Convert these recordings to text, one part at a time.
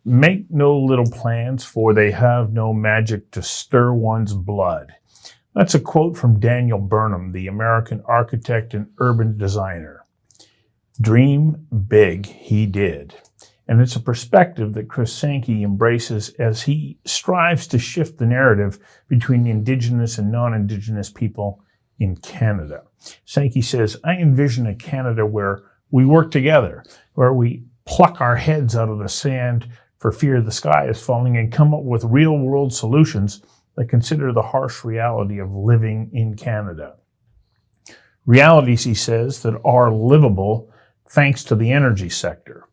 Make no little plans, for they have no magic to stir one's blood. That's a quote from Daniel Burnham, the American architect and urban designer. Dream big, he did. And it's a perspective that Chris Sankey embraces as he strives to shift the narrative between Indigenous and non-Indigenous people in Canada. Sankey says, I envision a Canada where we work together, where we pluck our heads out of the sand for fear the sky is falling and come up with real-world solutions that consider the harsh reality of living in Canada. Realities, he says, that are livable thanks to the energy sector.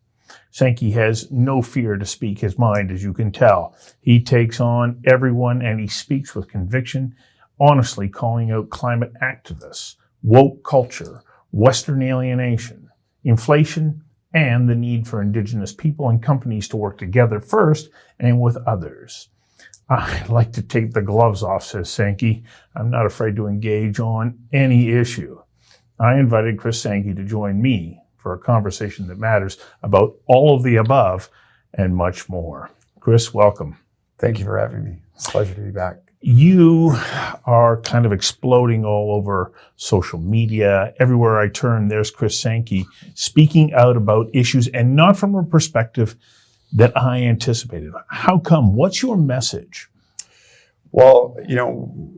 Sankey has no fear to speak his mind, as you can tell. He takes on everyone and he speaks with conviction, honestly calling out climate activists, woke culture, Western alienation, inflation, and the need for Indigenous people and companies to work together first and with others. I like to take the gloves off, says Sankey. I'm not afraid to engage on any issue. I invited Chris Sankey to join me for a conversation that matters about all of the above and much more. Chris, welcome. Thank you for having me. It's a pleasure to be back. You are kind of exploding all over social media. Everywhere I turn, there's Chris Sankey speaking out about issues, and not from a perspective that I anticipated. How come? What's your message? Well,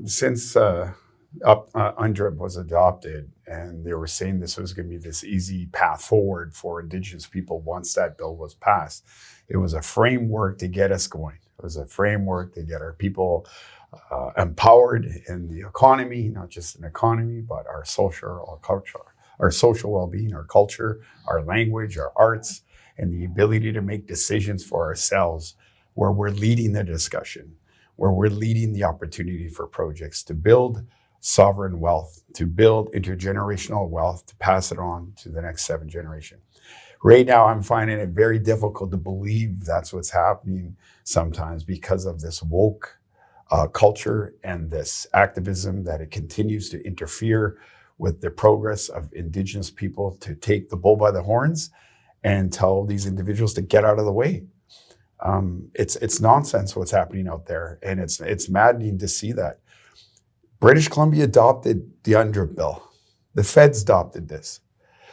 since UNDRIP was adopted, and they were saying this was going to be this easy path forward for Indigenous people once that bill was passed, it was a framework to get us going. It was a framework to get our people empowered in the economy, not just an economy, but our social, our culture, our social well-being, our culture, our language, our arts, and the ability to make decisions for ourselves where we're leading the discussion, where we're leading the opportunity for projects to build sovereign wealth, to build intergenerational wealth, to pass it on to the next 7 generations. Right now, I'm finding it very difficult to believe that's what's happening sometimes because of this woke culture and this activism that it continues to interfere with the progress of Indigenous people to take the bull by the horns and tell these individuals to get out of the way. It's nonsense what's happening out there, and it's maddening to see that. British Columbia adopted the UNDRIP bill. The feds adopted this.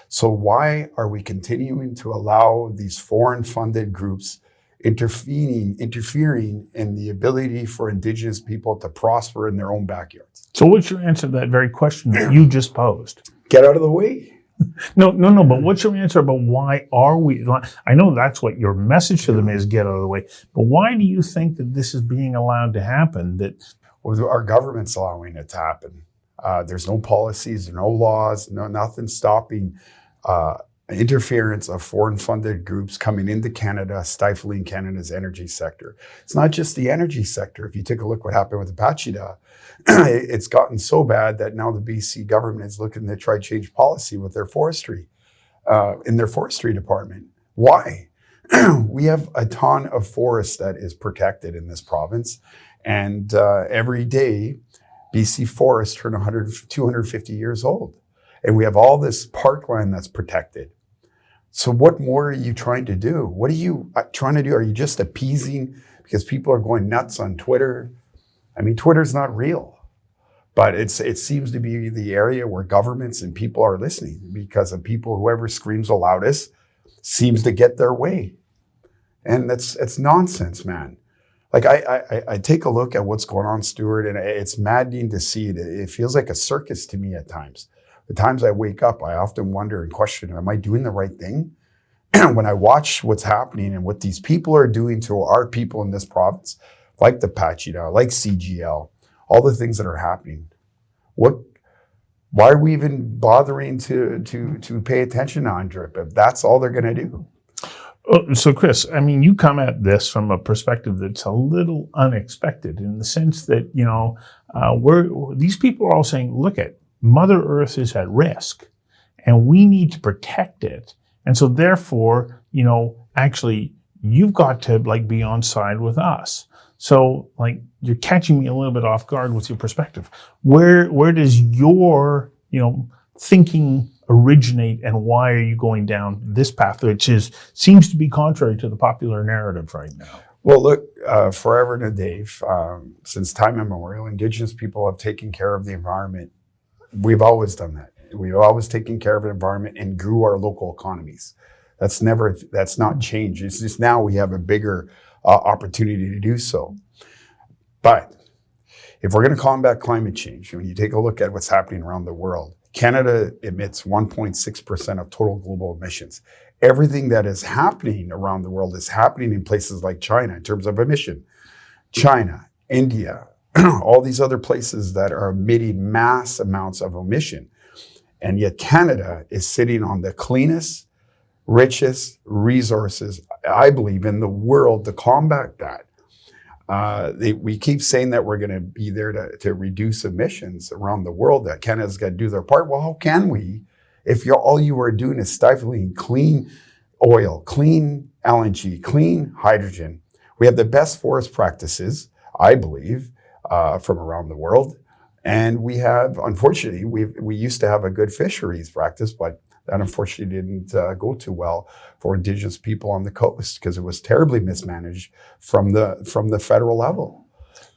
So why are we continuing to allow these foreign-funded groups interfering in the ability for Indigenous people to prosper in their own backyards? So what's your answer to that very question that you just posed? Get out of the way. No, but what's your answer about why are we? I know that's what your message to them is, get out of the way, but why do you think that this is being allowed to happen? That our government's allowing it to happen. There's no policies, no laws, nothing stopping interference of foreign-funded groups coming into Canada, stifling Canada's energy sector. It's not just the energy sector. If you take a look what happened with the Pachida, it's gotten so bad that now the BC government is looking to try to change policy with their forestry, in their forestry department. Why? We have a ton of forest that is protected in this province, and every day, BC forests turn 250 years old. And we have all this parkland that's protected. So what more are you trying to do? What are you trying to do? Are you just appeasing because people are going nuts on Twitter? I mean, Twitter's not real, but it seems to be the area where governments and people are listening because of people, whoever screams the loudest seems to get their way. And it's nonsense, man. Like I take a look at what's going on, Stuart, and it's maddening to see it. It feels like a circus to me at times. The times I wake up, I often wonder and question, am I doing the right thing? When I watch what's happening and what these people are doing to our people in this province, like the Pachida, like CGL, all the things that are happening, why are we even bothering to pay attention to UNDRIP if that's all they're going to do? So, Chris, I mean, you come at this from a perspective that's a little unexpected in the sense that, these people are all saying, look at Mother Earth is at risk and we need to protect it. And so therefore, actually you've got to be on side with us. So you're catching me a little bit off guard with your perspective. Where does your, thinking originate, and why are you going down this path, which seems to be contrary to the popular narrative right now? Well, look, forever and a day, since time immemorial, Indigenous people have taken care of the environment. We've always done that. We've always taken care of the environment and grew our local economies. That's not changed. It's just now we have a bigger opportunity to do so. But if we're going to combat climate change, when you take a look at what's happening around the world, Canada emits 1.6% of total global emissions. Everything that is happening around the world is happening in places like China in terms of emission. China, India, all these other places that are emitting mass amounts of emission. And yet Canada is sitting on the cleanest, richest resources, I believe, in the world to combat that. We keep saying that we're going to be there to reduce emissions around the world, that Canada's got to do their part. Well, how can we if all you are doing is stifling clean oil, clean LNG, clean hydrogen? We have the best forest practices, I believe, from around the world. And we have, unfortunately, we used to have a good fisheries practice, but that unfortunately didn't go too well for Indigenous people on the coast because it was terribly mismanaged from the federal level.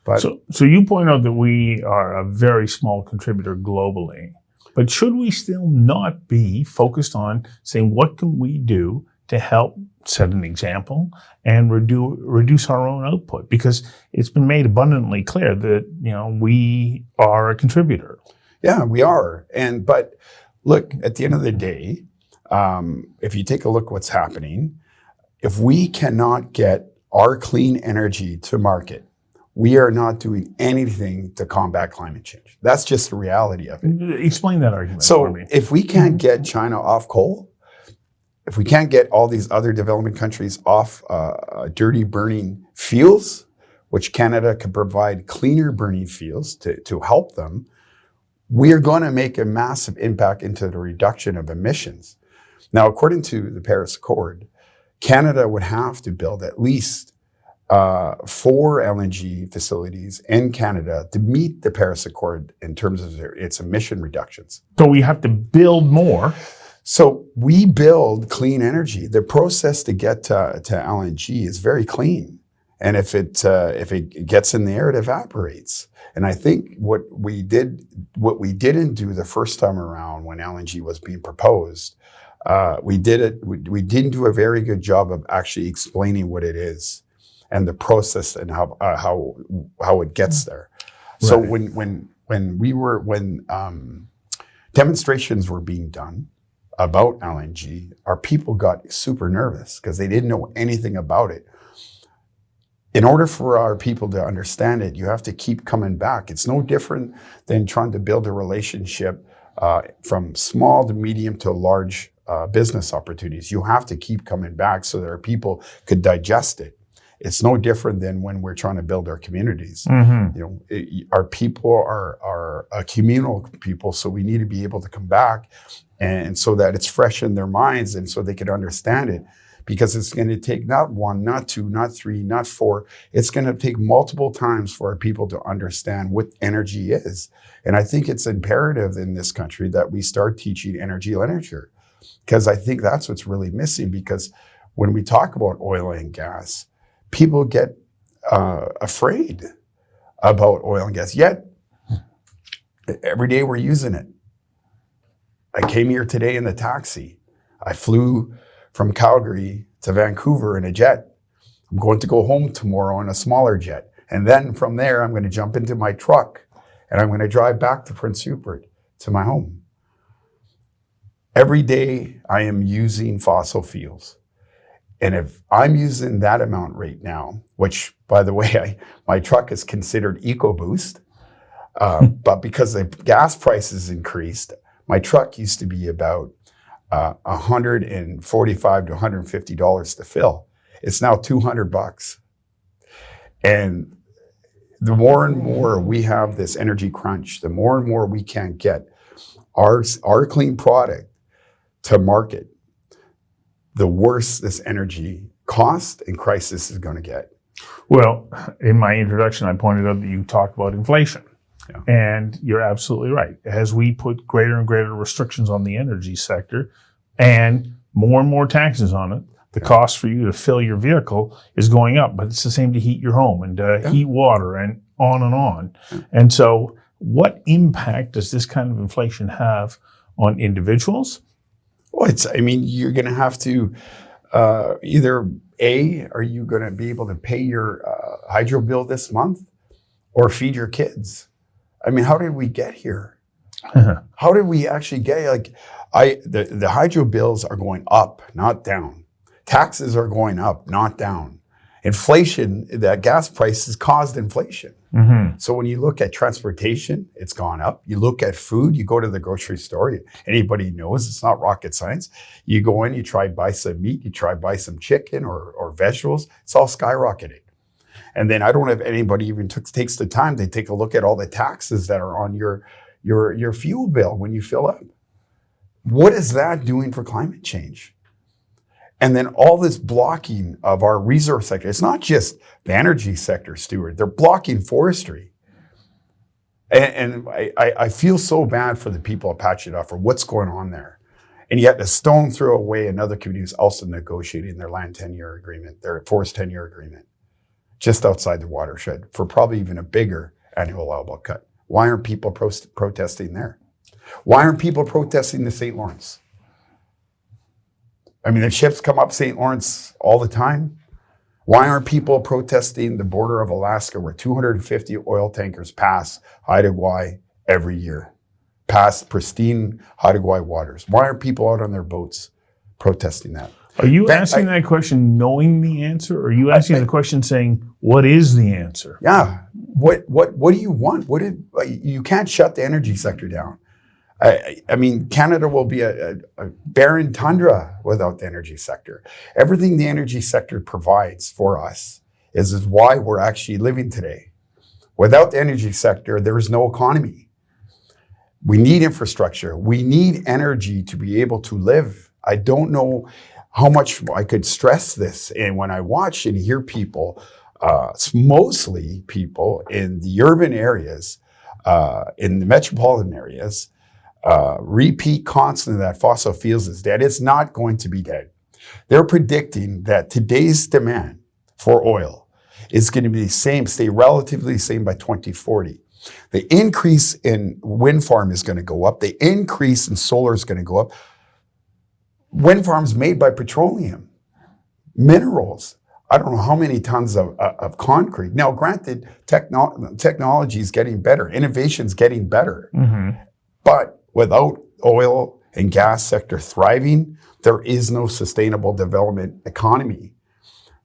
But so you point out that we are a very small contributor globally, but should we still not be focused on saying what can we do to help set an example and reduce our own output? Because it's been made abundantly clear that we are a contributor. Yeah, we are. But look, at the end of the day, if you take a look what's happening, if we cannot get our clean energy to market, we are not doing anything to combat climate change. That's just the reality of it. Explain that argument for me. So if we can't get China off coal, if we can't get all these other developing countries off dirty burning fuels, which Canada can provide cleaner burning fuels to help them, we are going to make a massive impact into the reduction of emissions. Now, according to the Paris Accord, Canada would have to build at least 4 LNG facilities in Canada to meet the Paris Accord in terms of its emission reductions. So we have to build more. So we build clean energy. The process to get to LNG is very clean. And if it gets in the air, it evaporates. And I think what we didn't do the first time around when LNG was being proposed, we didn't do a very good job of actually explaining what it is and the process and how it gets there. Right. So when demonstrations were being done about LNG, our people got super nervous because they didn't know anything about it. In order for our people to understand it, you have to keep coming back. It's no different than trying to build a relationship from small to medium to large business opportunities. You have to keep coming back so that our people could digest it. It's no different than when we're trying to build our communities. Mm-hmm. Our people are a communal people, so we need to be able to come back and so that it's fresh in their minds and so they can understand it. Because it's going to take not 1, not 2, not 3, not 4. It's going to take multiple times for our people to understand what energy is. And I think it's imperative in this country that we start teaching energy literature. Because I think that's what's really missing. Because when we talk about oil and gas, people get afraid about oil and gas. Yet, every day we're using it. I came here today in the taxi. I flew from Calgary to Vancouver in a jet. I'm going to go home tomorrow in a smaller jet. And then from there, I'm going to jump into my truck and I'm going to drive back to Prince Rupert to my home. Every day I am using fossil fuels. And if I'm using that amount right now, which by the way, my truck is considered EcoBoost, but because the gas prices increased, my truck used to be about $145 to $150 to fill. It's now $200. And the more and more we have this energy crunch, the more and more we can't get our clean product to market, the worse this energy cost and crisis is going to get. Well, in my introduction, I pointed out that you talked about inflation. Yeah. And you're absolutely right. As we put greater and greater restrictions on the energy sector and more taxes on it, the cost for you to fill your vehicle is going up, but it's the same to heat your home and to heat water and on and on. Yeah. And so what impact does this kind of inflation have on individuals? Well, you're going to have to either are you going to be able to pay your hydro bill this month or feed your kids? I mean, how did we get here? How did we actually get, the hydro bills are going up, not down. Taxes are going up, not down. Inflation, that gas prices caused inflation. Mm-hmm. So when you look at transportation, it's gone up. You look at food, you go to the grocery store, anybody knows it's not rocket science. You go in, you try to buy some meat, you try to buy some chicken or vegetables, it's all skyrocketing. And then I don't know if anybody even takes the time to take a look at all the taxes that are on your fuel bill when you fill up. What is that doing for climate change? And then all this blocking of our resource sector. It's not just the energy sector, Stuart. They're blocking forestry. And I feel so bad for the people of Pacheedaht for what's going on there. And yet a stone throw away, another community is also negotiating their land tenure agreement, their forest tenure agreement, just outside the watershed for probably even a bigger annual allowable cut. Why aren't people protesting there? Why aren't people protesting the St. Lawrence? I mean, the ships come up St. Lawrence all the time. Why aren't people protesting the border of Alaska where 250 oil tankers pass Haida Gwaii every year, past pristine Haida Gwaii waters? Why aren't people out on their boats protesting that? Are you asking that question knowing the answer, or are you asking the question saying, what is the answer? Yeah. What do you want? You can't shut the energy sector down. I mean, Canada will be a barren tundra without the energy sector. Everything the energy sector provides for us is why we're actually living today. Without the energy sector, there is no economy. We need infrastructure. We need energy to be able to live. I don't know how much I could stress this. And when I watch and hear people, mostly people in the urban areas, in the metropolitan areas, repeat constantly that fossil fuels is dead. It's not going to be dead. They're predicting that today's demand for oil is going to be the same, stay relatively the same by 2040. The increase in wind farm is going to go up. The increase in solar is going to go up. Wind farms made by petroleum, minerals. I don't know how many tons of concrete. Now, granted, technology is getting better. Innovation is getting better. Mm-hmm. But without oil and gas sector thriving, there is no sustainable development economy.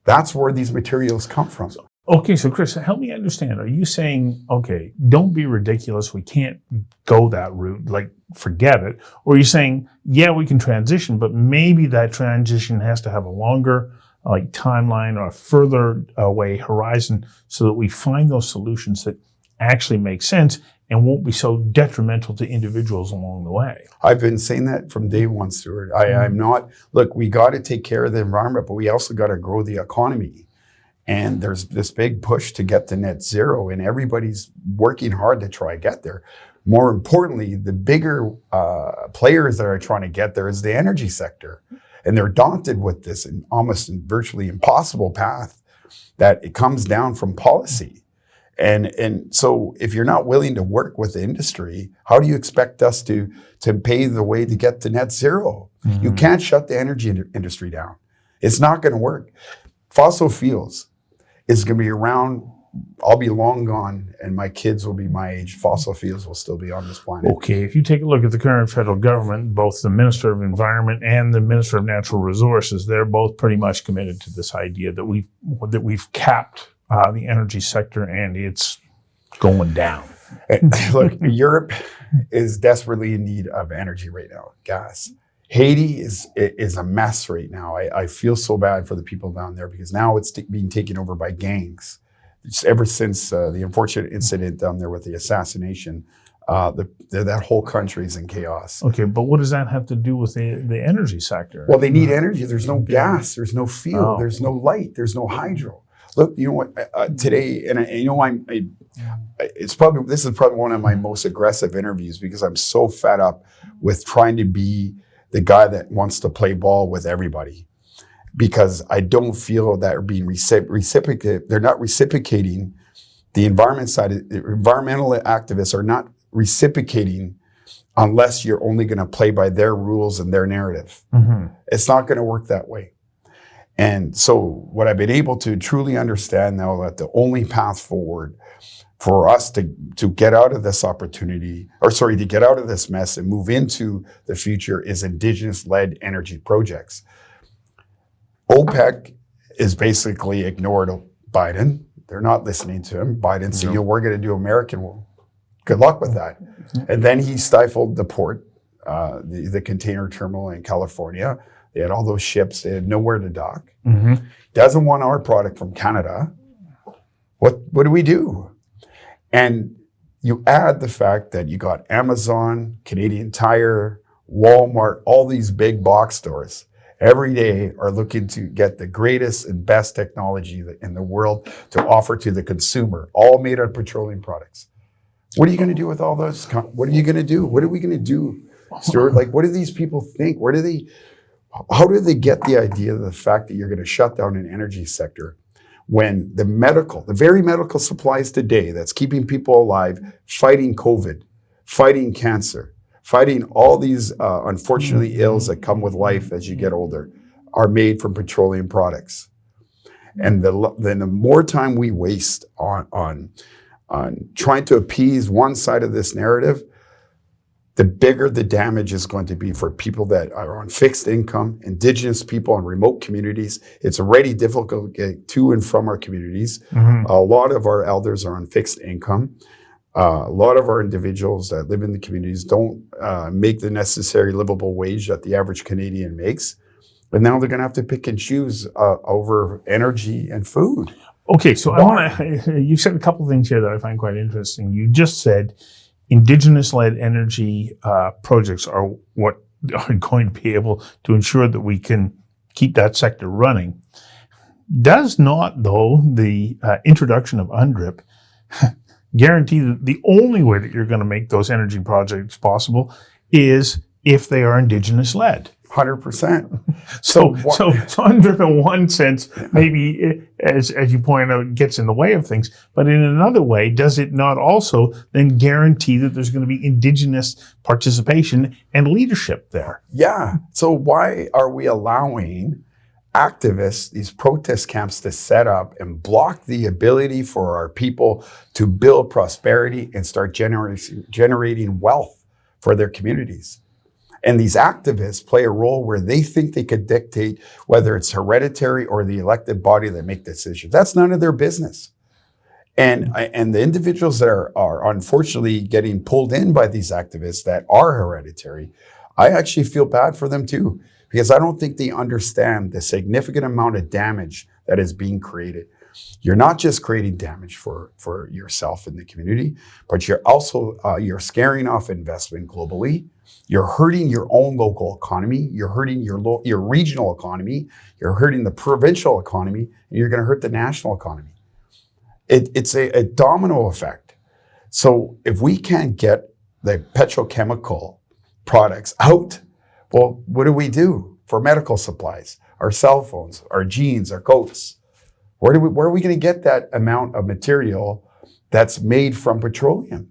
That's where these materials come from. Okay, so Chris, help me understand. Are you saying, okay, don't be ridiculous, we can't go that route, like forget it? Or are you saying, yeah, we can transition, but maybe that transition has to have a longer timeline or a further away horizon so that we find those solutions that actually make sense and won't be so detrimental to individuals along the way? I've been saying that from day one, Stuart. I'm not, look, we got to take care of the environment, but we also got to grow the economy. And there's this big push to get to net zero, and everybody's working hard to try to get there. More importantly, the bigger players that are trying to get there is the energy sector. And they're daunted with this and almost virtually impossible path that it comes down from policy. And so if you're not willing to work with the industry, how do you expect us to pave the way to get to net zero? Mm-hmm. You can't shut the energy industry down. It's not going to work. Fossil fuels is going to be around. I'll be long gone and my kids will be my age. Fossil fuels will still be on this planet. Okay, if you take a look at the current federal government, both the Minister of Environment and the Minister of Natural Resources, they're both pretty much committed to this idea that we've capped the energy sector and it's going down. Look, Europe is desperately in need of energy right now, gas. Haiti is a mess right now. I feel so bad for the people down there because now it's being taken over by gangs. Ever since the unfortunate incident down there with the assassination, that whole country is in chaos. Okay, but what does that have to do with the energy sector? Well, they need energy. There's no gas. There's no fuel. There's no light. There's no hydro. Look, you know what? Today, and you know, this is probably one of my most aggressive interviews because I'm so fed up with trying to be the guy that wants to play ball with everybody. Because I don't feel that are being reciprocated. They're not reciprocating. The environment side, environmental activists are not reciprocating unless you're only going to play by their rules and their narrative. Mm-hmm. It's not going to work that way. And so what I've been able to truly understand now that the only path forward for us to get out of this opportunity, to get out of this mess and move into the future is Indigenous-led energy projects. OPEC is basically ignored Biden. They're not listening to him. Biden said, we're going to do American. Well, good luck with that. And then he stifled the port, the container terminal in California. They had all those ships. They had nowhere to dock. Mm-hmm. Doesn't want our product from Canada. What do we do? And you add the fact that you got Amazon, Canadian Tire, Walmart, all these big box stores every day are looking to get the greatest and best technology in the world to offer to the consumer, all made out of petroleum products. What are you going to do with all those? What are you going to do? What are we going to do, Stuart? Like, what do these people think? How do they get the idea of the fact that you're going to shut down an energy sector when the very medical supplies today that's keeping people alive, fighting COVID, fighting cancer, fighting all these unfortunately ills that come with life as you get older, are made from petroleum products. And then the more time we waste on trying to appease one side of this narrative, the bigger the damage is going to be for people that are on fixed income, Indigenous people in remote communities. It's already difficult to get to and from our communities. Mm-hmm. A lot of our elders are on fixed income. A lot of our individuals that live in the communities don't make the necessary livable wage that the average Canadian makes. But now they're going to have to pick and choose over energy and food. Okay, so you said a couple of things here that I find quite interesting. You just said Indigenous-led energy projects are what are going to be able to ensure that we can keep that sector running. Does not, though, the introduction of UNDRIP guarantee that the only way that you're going to make those energy projects possible is if they are Indigenous-led? 100%. So UNDRIP in one sense, maybe, as you point out, gets in the way of things. But in another way, does it not also then guarantee that there's going to be Indigenous participation and leadership there? Yeah. So why are we allowing activists, these protest camps, to set up and block the ability for our people to build prosperity and start generating wealth for their communities? And these activists play a role where they think they could dictate whether it's hereditary or the elected body that make decisions. That's none of their business. And the individuals that are unfortunately getting pulled in by these activists that are hereditary, I actually feel bad for them too, because I don't think they understand the significant amount of damage that is being created. You're not just creating damage for yourself and the community, but you're also you're scaring off investment globally. You're hurting your own local economy. You're hurting your regional economy. You're hurting the provincial economy, and you're going to hurt the national economy. It's a domino effect. So if we can't get the petrochemical products out, well, what do we do for medical supplies, our cell phones, our jeans, our coats? Where are we going to get that amount of material that's made from petroleum?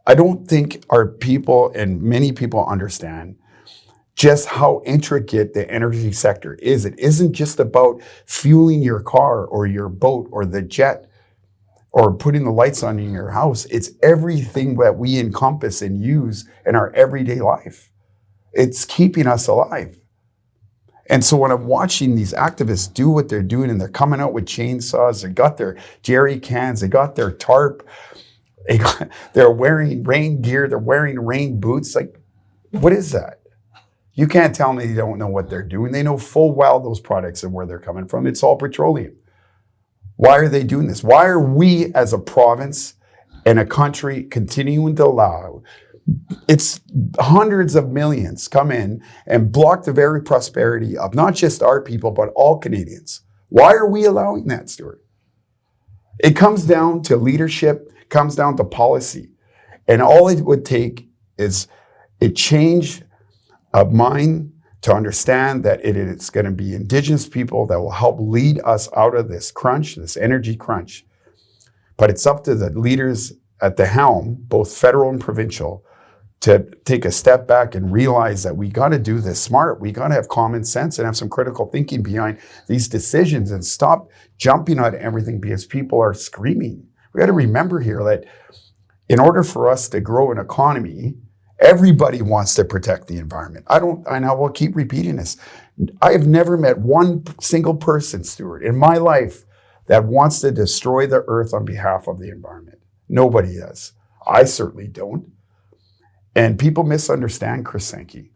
I don't think our people and many people understand just how intricate the energy sector is. It isn't just about fueling your car or your boat or the jet or putting the lights on in your house. It's everything that we encompass and use in our everyday life. It's keeping us alive. And so when I'm watching these activists do what they're doing and they're coming out with chainsaws, they got their jerry cans, they got their tarp, they're wearing rain gear, they're wearing rain boots. Like, what is that? You can't tell me they don't know what they're doing. They know full well those products and where they're coming from. It's all petroleum. Why are they doing this? Why are we as a province and a country continuing to allow it's hundreds of millions come in and block the very prosperity of not just our people, but all Canadians, Why are we allowing that, Stuart? It comes down to leadership, comes down to policy. And all it would take is a change of mind to understand that it is going to be Indigenous people that will help lead us out of this crunch, this energy crunch. But it's up to the leaders at the helm, both federal and provincial, to take a step back and realize that we got to do this smart. We got to have common sense and have some critical thinking behind these decisions and stop jumping on everything because people are screaming. We got to remember here that in order for us to grow an economy, everybody wants to protect the environment. I will keep repeating this. I have never met one single person, Stuart, in my life that wants to destroy the earth on behalf of the environment. Nobody does. I certainly don't. And people misunderstand Chris Sankey.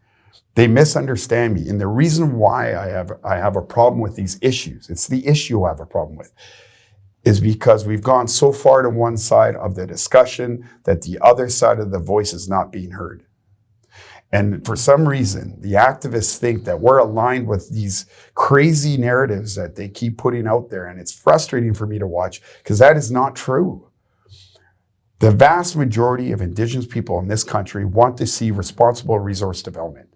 They misunderstand me. And the reason why I have a problem with these issues, it's the issue I have a problem with, is because we've gone so far to one side of the discussion that the other side of the voice is not being heard. And for some reason, the activists think that we're aligned with these crazy narratives that they keep putting out there. And it's frustrating for me to watch because that is not true. The vast majority of Indigenous people in this country want to see responsible resource development.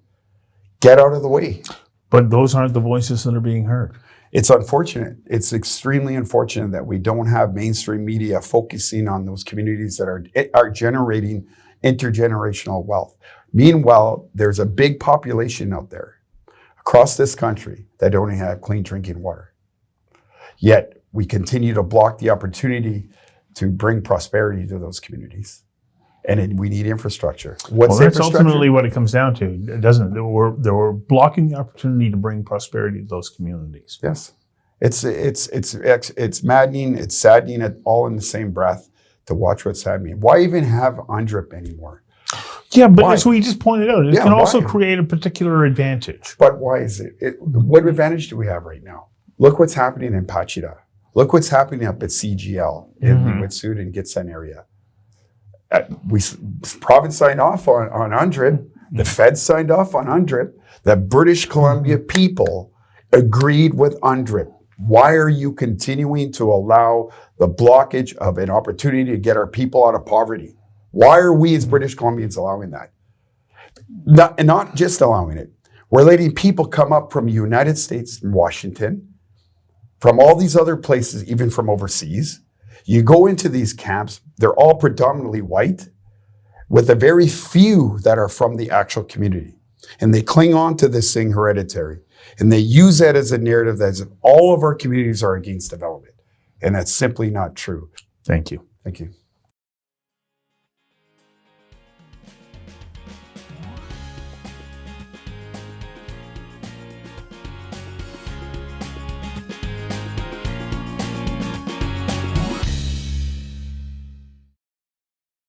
Get out of the way. But those aren't the voices that are being heard. It's unfortunate. It's extremely unfortunate that we don't have mainstream media focusing on those communities that are generating intergenerational wealth. Meanwhile, there's a big population out there across this country that don't have clean drinking water. Yet we continue to block the opportunity to bring prosperity to those communities. And we need infrastructure. What's that's ultimately what it comes down to, doesn't it? We're blocking the opportunity to bring prosperity to those communities. Yes. It's maddening, it's saddening all in the same breath to watch what's happening. Why even have UNDRIP anymore? Yeah, but as we just pointed out, it can also why? Create a particular advantage. But why is it? What advantage do we have right now? Look what's happening in Pachita. Look what's happening up at CGL in Wet'suwet'en and Gitsan area. Province signed off on UNDRIP. The Fed signed off on UNDRIP. The British Columbia people agreed with UNDRIP. Why are you continuing to allow the blockage of an opportunity to get our people out of poverty? Why are we as British Columbians allowing that? Not just allowing it. We're letting people come up from the United States and Washington, from all these other places, even from overseas. You go into these camps, they're all predominantly white, with a very few that are from the actual community. And they cling on to this thing hereditary. And they use that as a narrative that all of our communities are against development. And that's simply not true. Thank you. Thank you.